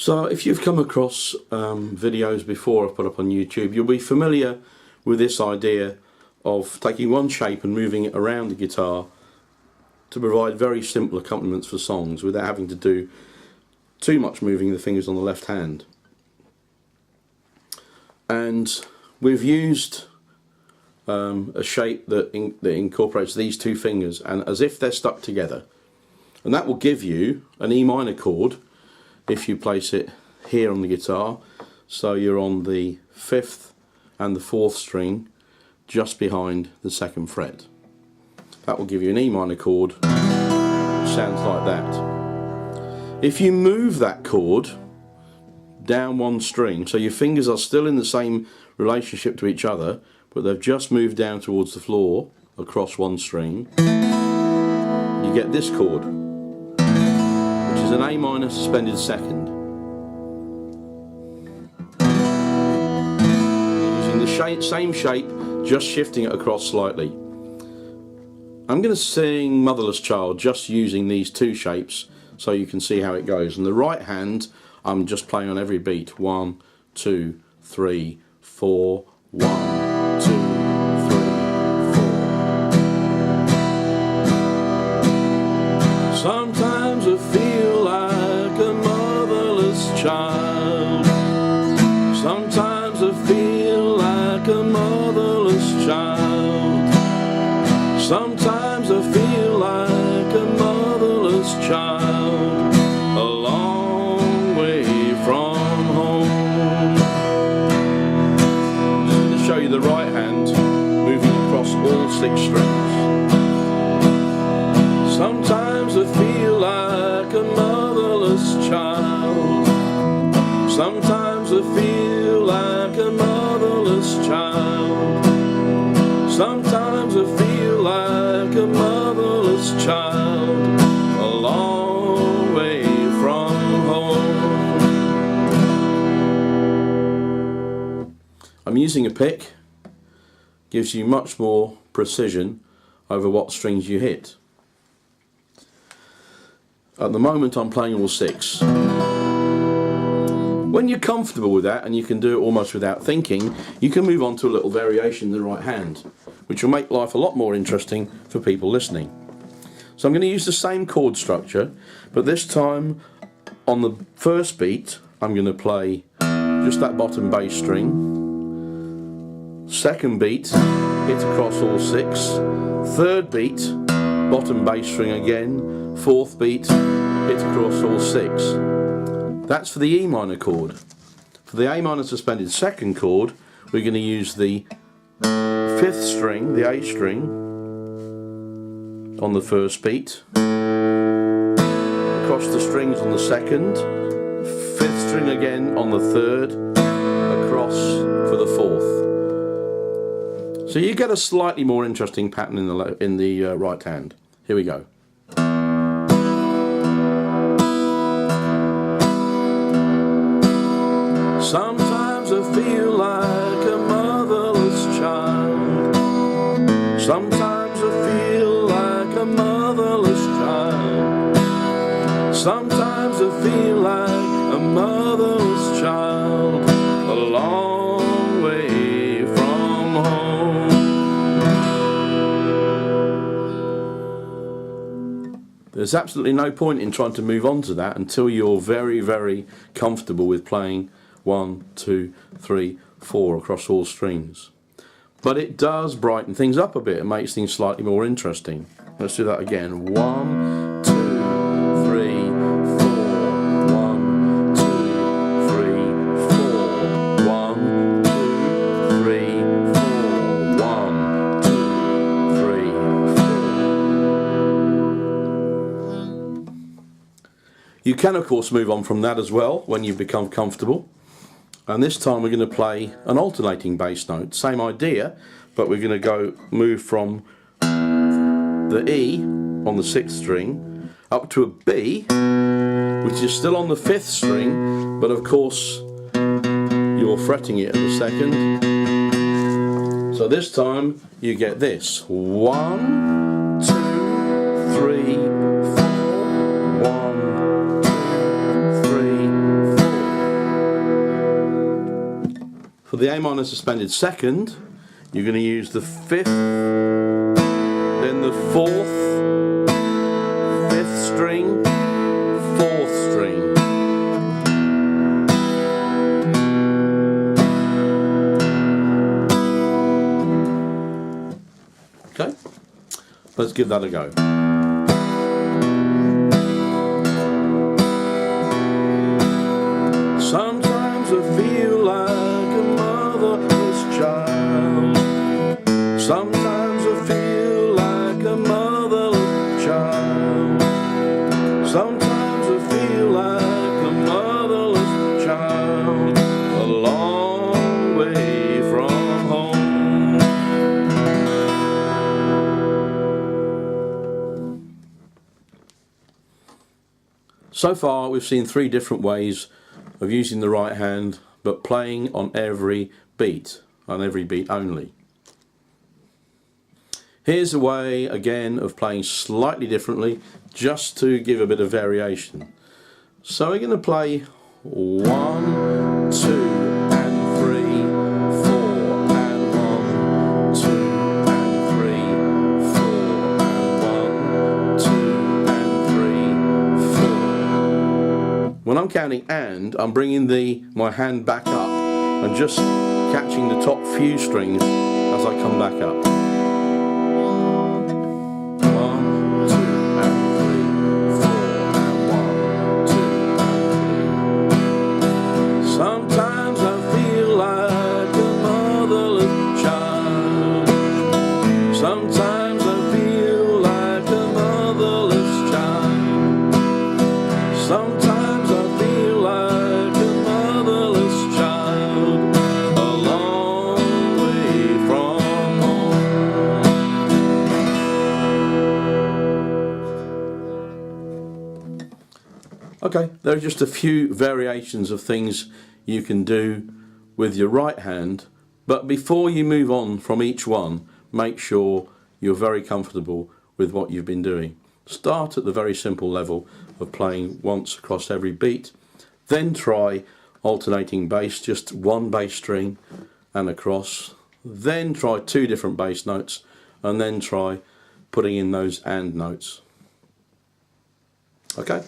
So if you've come across videos before I've put up on YouTube, you'll be familiar with this idea of taking one shape and moving it around the guitar to provide very simple accompaniments for songs without having to do too much moving the fingers on the left hand. And we've used a shape that incorporates these two fingers and as if they're stuck together, and that will give you an E minor chord if you place it here on the guitar, so you're on the 5th and the 4th string just behind the 2nd fret. That will give you an E minor chord which sounds like that. If you move that chord down one string, so your fingers are still in the same relationship to each other but they've just moved down towards the floor across one string, you get this chord, which is an A minor suspended 2nd. Using the same shape, just shifting it across slightly. I'm going to sing Motherless Child just using these two shapes so you can see how it goes. And the right hand, I'm just playing on every beat. 1, 2, 3, 4, 1, 2, 3, 4. Sometimes I feel like a motherless child. Sometimes I feel like a motherless child. Sometimes I feel like a motherless child, a long way from home. I'm just going to show you the right hand moving across all 6 strings. Sometimes I feel like a motherless child. Sometimes I feel like a motherless child. Sometimes I feel like a motherless child, a long way from home. I'm using a pick, gives you much more precision over what strings you hit. At the moment I'm playing all 6. When you're comfortable with that and you can do it almost without thinking, you can move on to a little variation in the right hand, which will make life a lot more interesting for people listening. So I'm going to use the same chord structure, but this time on the first beat I'm going to play just that bottom bass string. Second beat, hit across all 6. Third beat, bottom bass string again. Fourth beat, hit across all 6. That's for the E minor chord. For the A minor suspended 2nd chord, we're going to use the 5th string, the A string, on the first beat, across the strings on the 2nd, 5th string again on the 3rd, across for the 4th. So you get a slightly more interesting pattern in the right hand. Here we go. Sometimes I feel like a motherless child. Sometimes I feel like a motherless child. Sometimes I feel like a motherless child, a long way from home. There's absolutely no point in trying to move on to that until you're very, very comfortable with playing 1, 2, 3, 4 across all strings. But it does brighten things up a bit and makes things slightly more interesting. Let's do that again. 1, 2, 3, 4. 1, 2, 3, 4. 1, 2, 3, 4. 1, 2, 3, 4. You can of course move on from that as well when you've become comfortable. And this time we're going to play an alternating bass note. Same idea, but we're going to move from the E on the 6th string up to a B, which is still on the 5th string, but of course you're fretting it at the 2nd. So this time you get this. 1, 2, 3, 4. 1, 2, 3, 4. the A minor suspended second, you're going to use the 5th, then the 4th, 5th string, 4th string. Okay, let's give that a go. Sometimes I feel like a motherless child. Sometimes I feel like a motherless child. Sometimes I feel like a motherless child, a long way from home. So far we've seen 3 different ways of using the right hand, but playing on every beat only. Here's a way again of playing slightly differently, just to give a bit of variation. So we're going to play 1, 2 and 3, 4 and 1, 2 and 3, 4 and 1, 2 and 3, 4. When I'm counting and, I'm bringing my hand back up and just catching the top few strings as I come back up. 1, 2 and 3, 4 and 1, 2 and 3. Sometimes I feel like a motherless child. Sometimes I feel like a motherless child. Sometimes I feel like a motherless child, a long way from home. Okay, there are just a few variations of things you can do with your right hand, but before you move on from each one, make sure you're very comfortable with what you've been doing. Start at the very simple level of playing once across every beat, then try alternating bass, just one bass string and across, then try 2 different bass notes, and then try putting in those and notes. Okay.